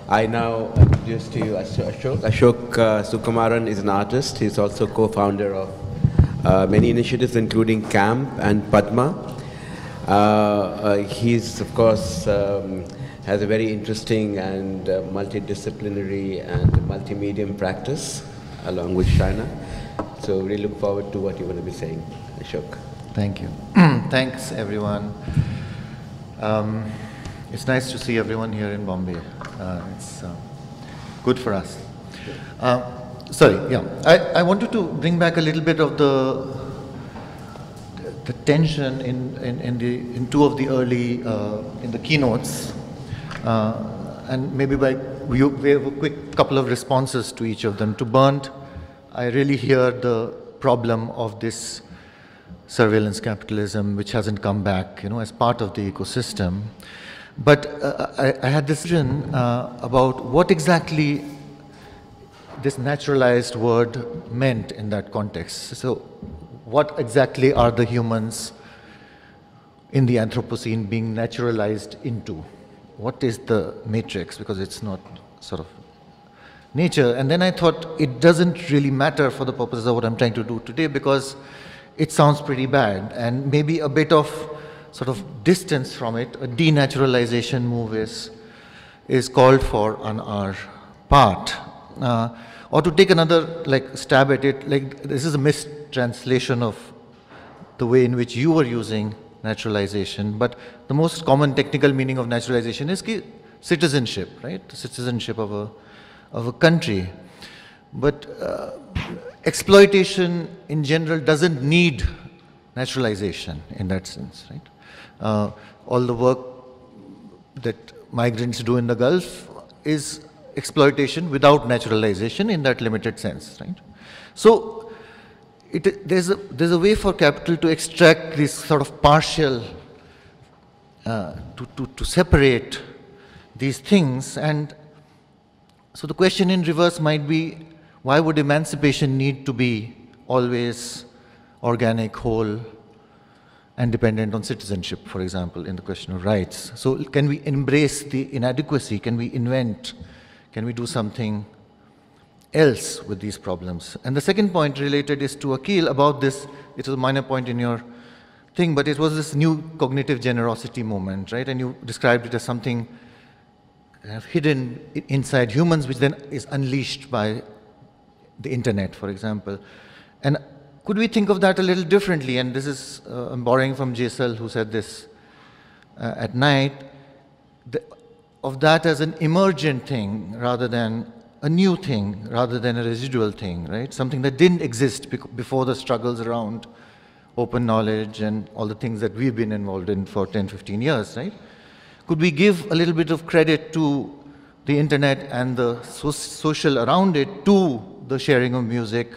I now introduce to you Ashok. Ashok Sukumaran is an artist. He's also co-founder of many initiatives, including CAMP and Padma. He's, of course, has a very interesting and multidisciplinary and multi-medium practice, along with China. So we look forward to what you're going to be saying, Ashok. Thank you. Thanks, everyone. It's nice to see everyone here in Bombay. It's good for us. I wanted to bring back a little bit of the tension in two of the early in the keynotes, and maybe we have a quick couple of responses to each of them. To Bernd, I really hear the problem of this surveillance capitalism, which hasn't come back, as part of the ecosystem. But I had this vision about what exactly this naturalized word meant in that context. So what exactly are the humans in the Anthropocene being naturalized into? What is the matrix? Because it's not sort of nature. And then I thought it doesn't really matter for the purposes of what I'm trying to do today, because it sounds pretty bad, and maybe a bit of sort of distance from it, a denaturalization move is called for on our part. Or to take another stab at it, this is a mistranslation of the way in which you were using naturalization, but the most common technical meaning of naturalization is citizenship, right? Citizenship of a country. But exploitation in general doesn't need naturalization in that sense, right? All the work that migrants do in the Gulf is exploitation without naturalization in that limited sense, right? So there's a way for capital to extract this sort of partial, to separate these things. And so the question in reverse might be, why would emancipation need to be always organic, whole, and dependent on citizenship, for example, in the question of rights? So can we embrace the inadequacy? Can we invent? Can we do something else with these problems? And the second point related is to Akhil about this. It was a minor point in your thing, but it was this new cognitive generosity moment, right? And you described it as something hidden inside humans, which then is unleashed by the internet, for example. And could we think of that a little differently? And this is, I'm borrowing from Jaisal, who said this at night, of that as an emergent thing rather than a new thing, rather than a residual thing, right? Something that didn't exist before the struggles around open knowledge and all the things that we've been involved in for 10, 15 years, right? Could we give a little bit of credit to the internet and the social around it, to the sharing of music,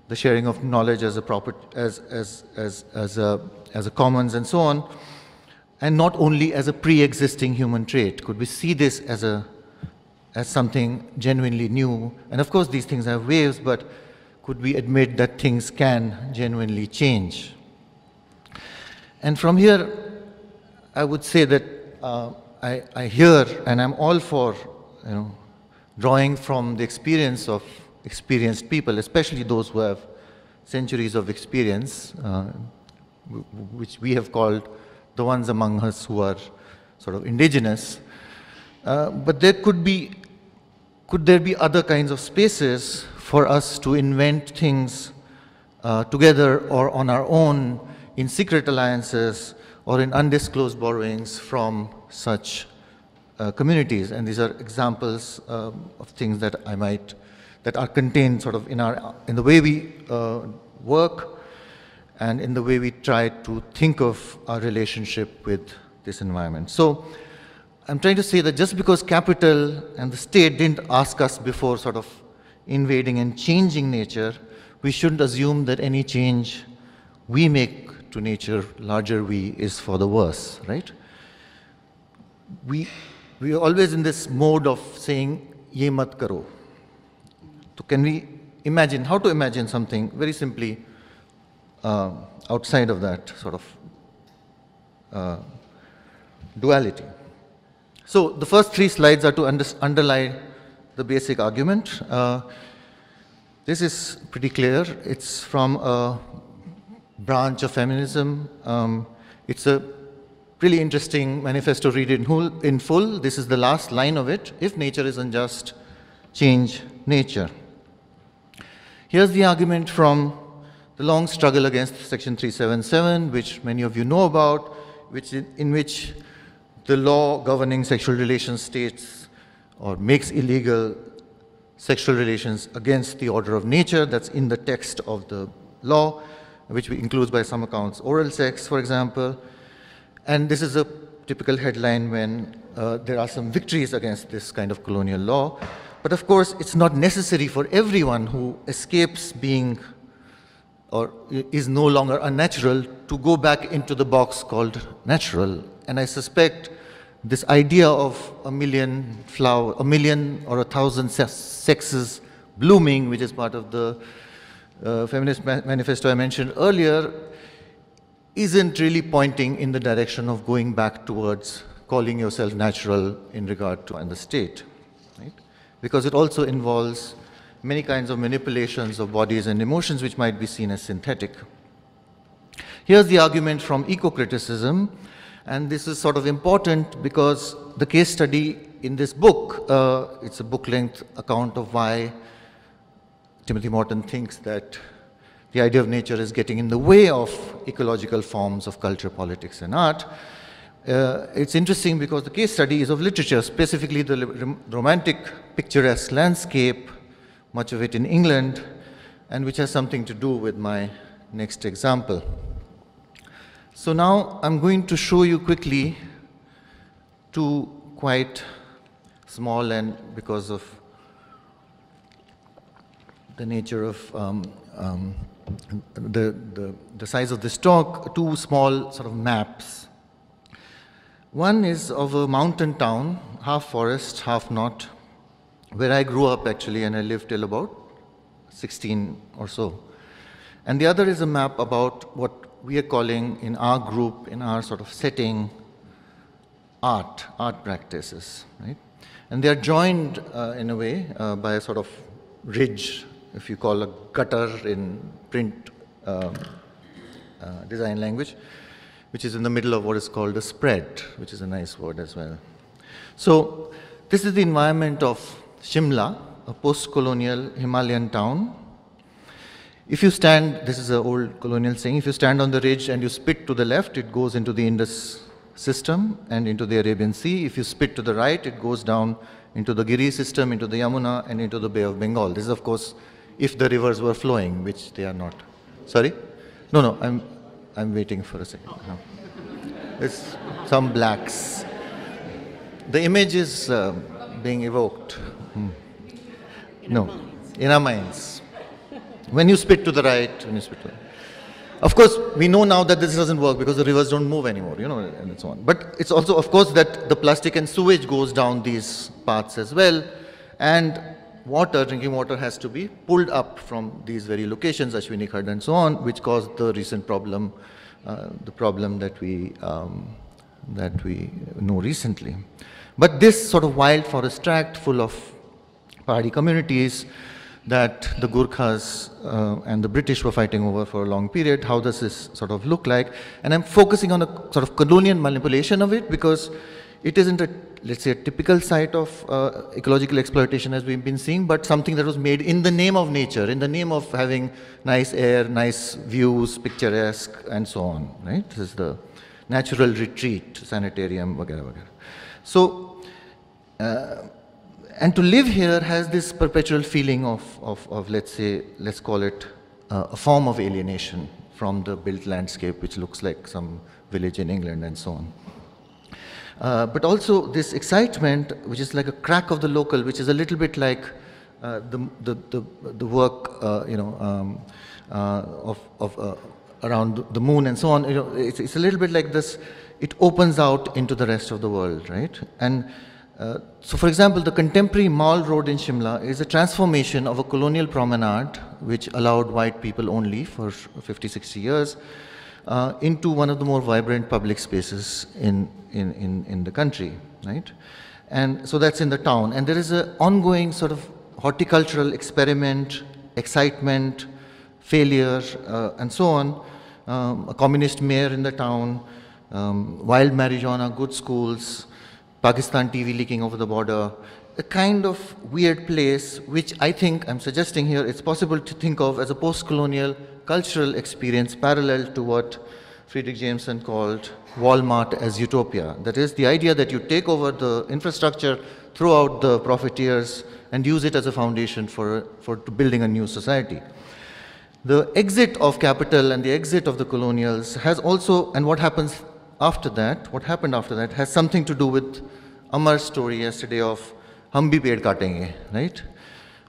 the sharing of knowledge as a property, as a commons and so on, and not only as a pre-existing human trait? Could we see this as something genuinely new? And of course, these things have waves, but could we admit that things can genuinely change? And from here, I would say that I hear, and I'm all for, drawing from the experience of experienced people, especially those who have centuries of experience, which we have called the ones among us who are sort of indigenous. But could there be other kinds of spaces for us to invent things together or on our own in secret alliances or in undisclosed borrowings from such communities? And these are examples of things that that are contained sort of in the way we work and in the way we try to think of our relationship with this environment. So I'm trying to say that just because capital and the state didn't ask us before sort of invading and changing nature, we shouldn't assume that any change we make to nature, larger we, is for the worse, right? We are always in this mode of saying, ye mat karo. So can we imagine, how to imagine something very simply outside of that sort of duality? So the first 3 slides are to underlie the basic argument. This is pretty clear. It's from a branch of feminism. It's a really interesting manifesto. Read it in full. This is the last line of it. If nature is unjust, change nature. Here's the argument from the long struggle against Section 377, which many of you know about, in which the law governing sexual relations states or makes illegal sexual relations against the order of nature. That's in the text of the law, which includes by some accounts oral sex, for example. And this is a typical headline when there are some victories against this kind of colonial law. But of course, it's not necessary for everyone who escapes being or is no longer unnatural to go back into the box called natural. And I suspect this idea of a million or 1,000 sexes blooming, which is part of the feminist manifesto I mentioned earlier, isn't really pointing in the direction of going back towards calling yourself natural in regard to the state, right? Because it also involves many kinds of manipulations of bodies and emotions which might be seen as synthetic. Here's the argument from eco-criticism, and this is sort of important because the case study in this book, it's a book-length account of why Timothy Morton thinks that the idea of nature is getting in the way of ecological forms of culture, politics, and art. It's interesting because the case study is of literature, specifically the romantic picturesque landscape, much of it in England, and which has something to do with my next example. So now I'm going to show you quickly 2 quite small, and because of the nature of the size of this talk, 2 small sort of maps. One is of a mountain town, half forest, half not, where I grew up actually, and I lived till about 16 or so. And the other is a map about what we are calling in our group, in our sort of setting, art practices, right? And they are joined in a way by a sort of ridge, if you call a gutter in print design language, which is in the middle of what is called a spread, which is a nice word as well. So this is the environment of Shimla, a post-colonial Himalayan town. If you stand, this is an old colonial saying, if you stand on the ridge and you spit to the left, it goes into the Indus system and into the Arabian Sea. If you spit to the right, it goes down into the Giri system, into the Yamuna, and into the Bay of Bengal. This is, of course, if the rivers were flowing, which they are not. Sorry? No, I'm waiting for a second. No. It's some blacks. The image is being evoked. No, in our minds. When you spit to the right, when you spit to the right. Of course, we know now that this doesn't work because the rivers don't move anymore, you know, and so on. But it's also, of course, that the plastic and sewage goes down these paths as well, and water, drinking water, has to be pulled up from these very locations, Ashwini Khad and so on, which caused the recent problem, the problem that we know recently. But this sort of wild forest tract full of Pahadi communities that the Gurkhas and the British were fighting over for a long period, how does this sort of look like? And I'm focusing on a sort of colonial manipulation of it because it isn't a, let's say, a typical site of ecological exploitation as we've been seeing, but something that was made in the name of nature, in the name of having nice air, nice views, picturesque, and so on, right? This is the natural retreat, sanitarium, vagara, vagara. So, and to live here has this perpetual feeling of let's say, let's call it a form of alienation from the built landscape, which looks like some village in England and so on. But also this excitement, which is like a crack of the local, which is a little bit like the work, around the moon and so on. You know, it's a little bit like this. It opens out into the rest of the world, right? And so, for example, the contemporary Mall Road in Shimla is a transformation of a colonial promenade, which allowed white people only for 50, 60 years, into one of the more vibrant public spaces in the country, right? And so that's in the town. And there is an ongoing sort of horticultural experiment, excitement, failure, and so on. A communist mayor in the town, wild marijuana, good schools, Pakistan TV leaking over the border, a kind of weird place which I think, I'm suggesting here, it's possible to think of as a post-colonial cultural experience parallel to what Friedrich Jameson called Walmart as utopia. That is, the idea that you take over the infrastructure throughout the profiteers and use it as a foundation for building a new society. The exit of capital and the exit of the colonials has also, and what happened after that has something to do with Amar's story yesterday of hum bhi ped kaatenge, right?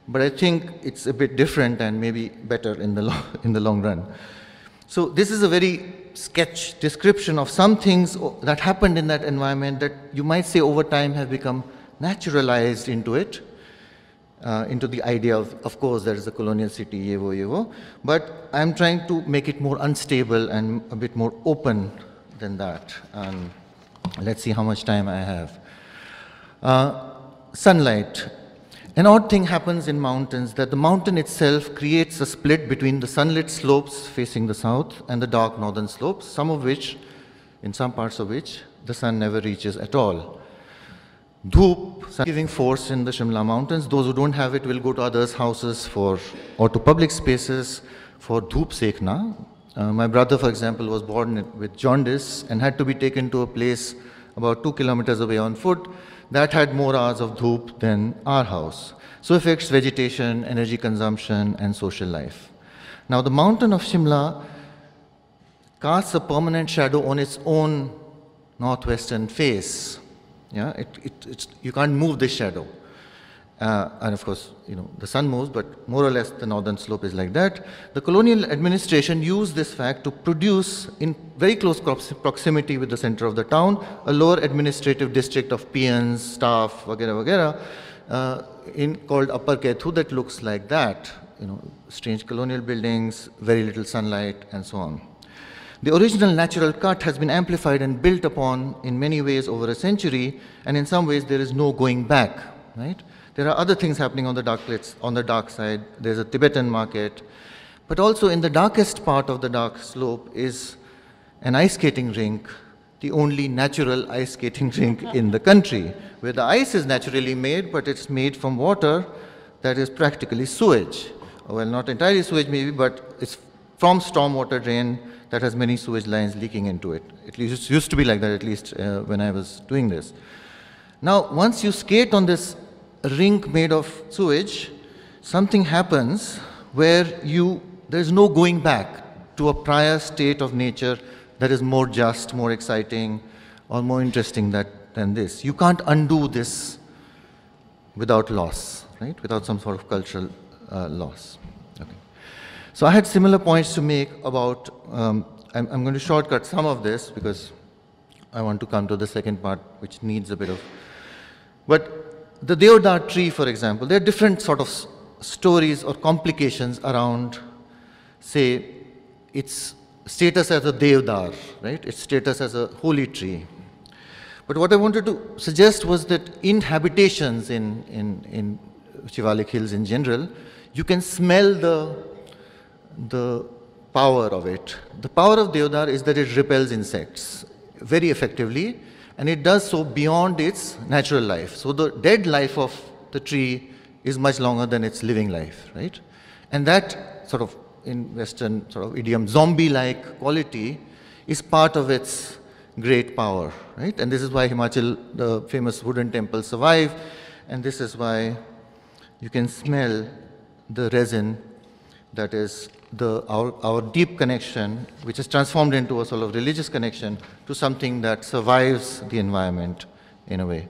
But I think it's a bit different and maybe better in the long run. So this is a very sketch description of some things that happened in that environment that you might say over time have become naturalized into it, into the idea of course, there is a colonial city, yevo. But I'm trying to make it more unstable and a bit more open than that. And let's see how much time I have. Sunlight. An odd thing happens in mountains, that the mountain itself creates a split between the sunlit slopes facing the south and the dark northern slopes, in some parts of which, the sun never reaches at all. Dhoop, sun-giving force in the Shimla mountains. Those who don't have it will go to others' houses or to public spaces for dhoop sekna. My brother, for example, was born with jaundice and had to be taken to a place about 2 kilometers away on foot that had more hours of dhoop than our house. So affects vegetation, energy consumption, and social life. Now, the mountain of Shimla casts a permanent shadow on its own northwestern face. Yeah, you can't move this shadow. And of course, the sun moves, but more or less the northern slope is like that. The colonial administration used this fact to produce, in very close proximity with the center of the town, a lower administrative district of peons, staff, vagera, called Upper Kethu, that looks like that. Strange colonial buildings, very little sunlight, and so on. The original natural cut has been amplified and built upon in many ways over a century, and in some ways there is no going back, right? There are other things happening on the dark side. There's a Tibetan market. But also in the darkest part of the dark slope is an ice skating rink, the only natural ice skating rink in the country, where the ice is naturally made, but it's made from water that is practically sewage. Well, not entirely sewage maybe, but it's from stormwater drain that has many sewage lines leaking into it. At least it used to be like that, at least when I was doing this. Now, once you skate on this rink made of sewage, something happens where there's no going back to a prior state of nature that is more just, more exciting, or more interesting than this. You can't undo this without loss, right? Without some sort of cultural loss. Okay. So I had similar points to make about, I'm going to shortcut some of this because I want to come to the second part, which needs a bit of, but the Deodar tree, for example, there are different sort of stories or complications around, say, its status as a Deodar, right? Its status as a holy tree. But what I wanted to suggest was that in habitations in Shivalik Hills in general, you can smell the power of it. The power of Deodar is that it repels insects very effectively, and it does so beyond its natural life. So the dead life of the tree is much longer than its living life, right? And that sort of, in Western sort of idiom, zombie-like quality is part of its great power, right? And this is why Himachal, the famous wooden temples, survive, and this is why you can smell the resin that is our deep connection, which is transformed into a sort of religious connection to something that survives the environment in a way,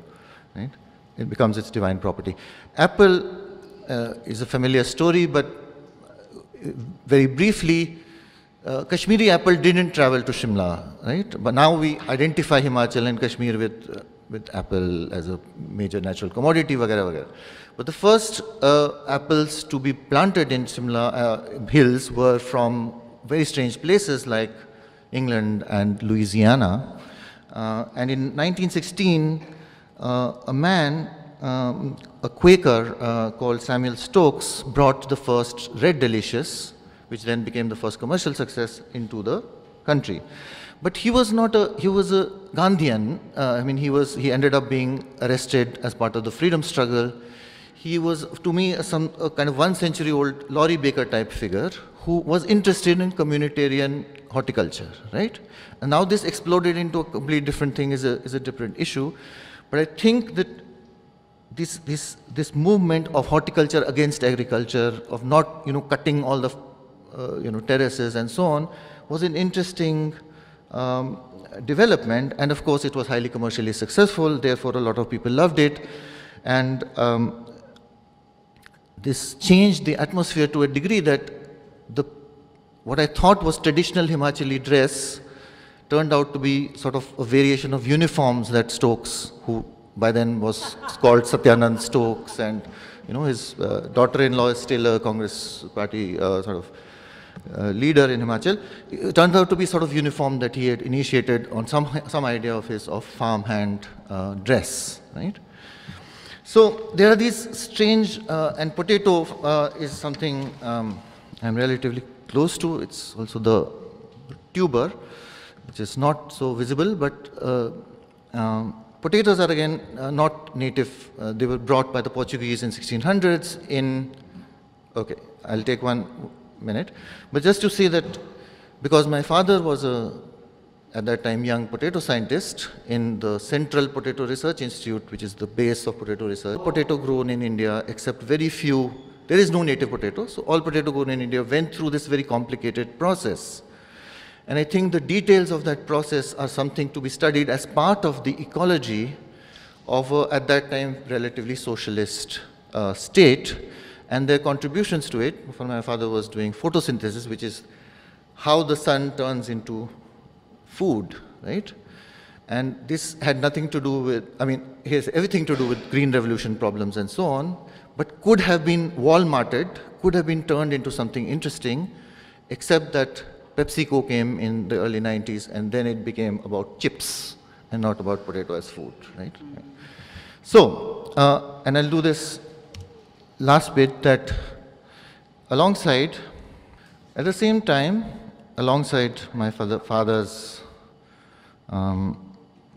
right? It becomes its divine property. Apple is a familiar story, but very briefly, Kashmiri apple didn't travel to Shimla, right? But now we identify Himachal and Kashmir with apple as a major natural commodity, vagara. But the first apples to be planted in Shimla hills were from very strange places like England and Louisiana. And in 1916, a man, a Quaker called Samuel Stokes, brought the first Red Delicious, which then became the first commercial success, into the country. But he was not he was a Gandhian. I mean, he ended up being arrested as part of the freedom struggle. He was, to me, a kind of 1-century-old Laurie Baker type figure who was interested in communitarian horticulture, right? And now this exploded into a completely different thing, is a different issue. But I think that this movement of horticulture against agriculture, of not, cutting all the, terraces and so on, was an interesting development. And of course, it was highly commercially successful. Therefore, a lot of people loved it. And this changed the atmosphere to a degree that what I thought was traditional Himachali dress turned out to be sort of a variation of uniforms that Stokes, who by then was called Satyanand Stokes, and his daughter-in-law is still a Congress party sort of leader in Himachal. It turned out to be sort of uniform that he had initiated on some idea of his farmhand dress, right? So there are these strange, and potato is something I'm relatively close to. It's also the tuber, which is not so visible, but potatoes are again not native. They were brought by the Portuguese in 1600s okay, I'll take 1 minute. But just to say that, because my father was at that time, young potato scientist in the Central Potato Research Institute, which is the base of potato research. Potato grown in India, except very few, there is no native potato, so all potato grown in India went through this very complicated process. And I think the details of that process are something to be studied as part of the ecology of at that time, relatively socialist state, and their contributions to it. For my father was doing photosynthesis, which is how the sun turns into food, right? And this had nothing to do with, it has everything to do with Green Revolution problems and so on, but could have been Walmarted, could have been turned into something interesting, except that PepsiCo came in the early 90s, and then it became about chips and not about potato as food, right? So, and I'll do this last bit, that alongside, at the same time, alongside my father's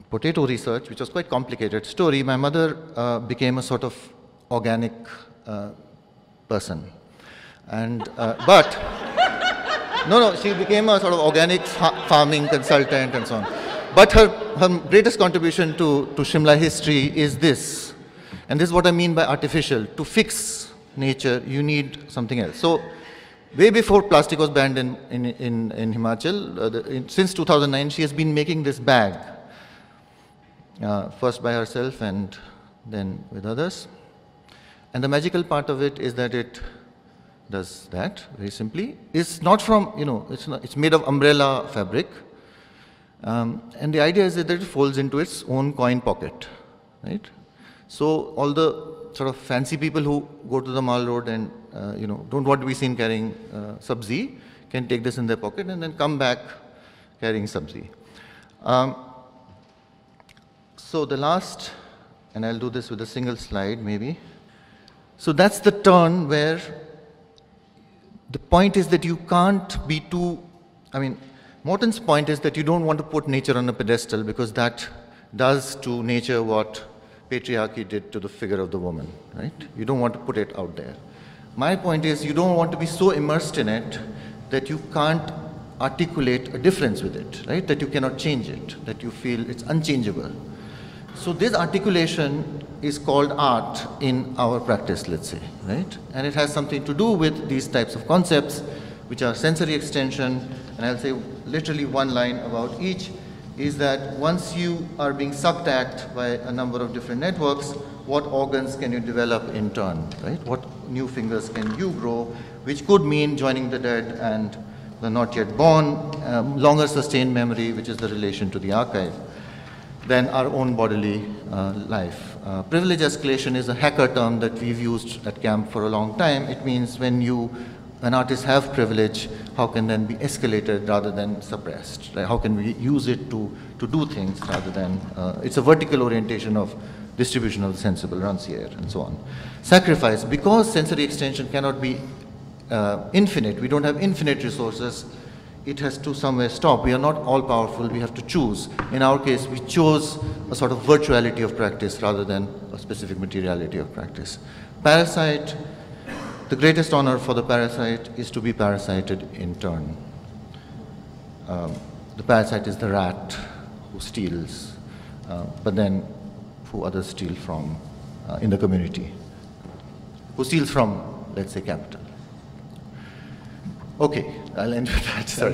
potato research, which was quite complicated story, my mother became a sort of organic person. And, no, she became a sort of organic farming consultant and so on. But her greatest contribution to Shimla history is this. And this is what I mean by artificial. To fix nature, you need something else. So, way before plastic was banned in Himachal, since 2009, she has been making this bag, first by herself and then with others. And the magical part of it is that it does that very simply. It's not from, it's made of umbrella fabric. And the idea is that it folds into its own coin pocket, right? So all the sort of fancy people who go to the Mall Road and don't want to be seen carrying sabzi can take this in their pocket and then come back carrying sabzi. So the last, and I'll do this with a single slide maybe. So that's the turn where the point is that you can't be too, Morton's point is that you don't want to put nature on a pedestal, because that does to nature what patriarchy did to the figure of the woman, right? You don't want to put it out there. My point is you don't want to be so immersed in it that you can't articulate a difference with it, right? That you cannot change it, that you feel it's unchangeable. So this articulation is called art in our practice, let's say, right? And it has something to do with these types of concepts, which are sensory extension, and I'll say literally one line about each, is that once you are being sucked at by a number of different networks, what organs can you develop in turn, right? What new fingers can you grow, which could mean joining the dead and the not yet born, longer sustained memory, which is the relation to the archive, than our own bodily life. Privilege escalation is a hacker term that we've used at camp for a long time. It means when artists have privilege, how can then be escalated rather than suppressed? Right? How can we use it to do things rather than, it's a vertical orientation of distribution of the sensible, rancière, and so on. Sacrifice, because sensory extension cannot be infinite, we don't have infinite resources, it has to somewhere stop. We are not all powerful, we have to choose. In our case, we chose a sort of virtuality of practice rather than a specific materiality of practice. Parasite, the greatest honor for the parasite is to be parasited in turn. The parasite is the rat who steals, but then who others steal from in the community, who steals from, let's say, capital. Okay, I'll end with that. Sorry.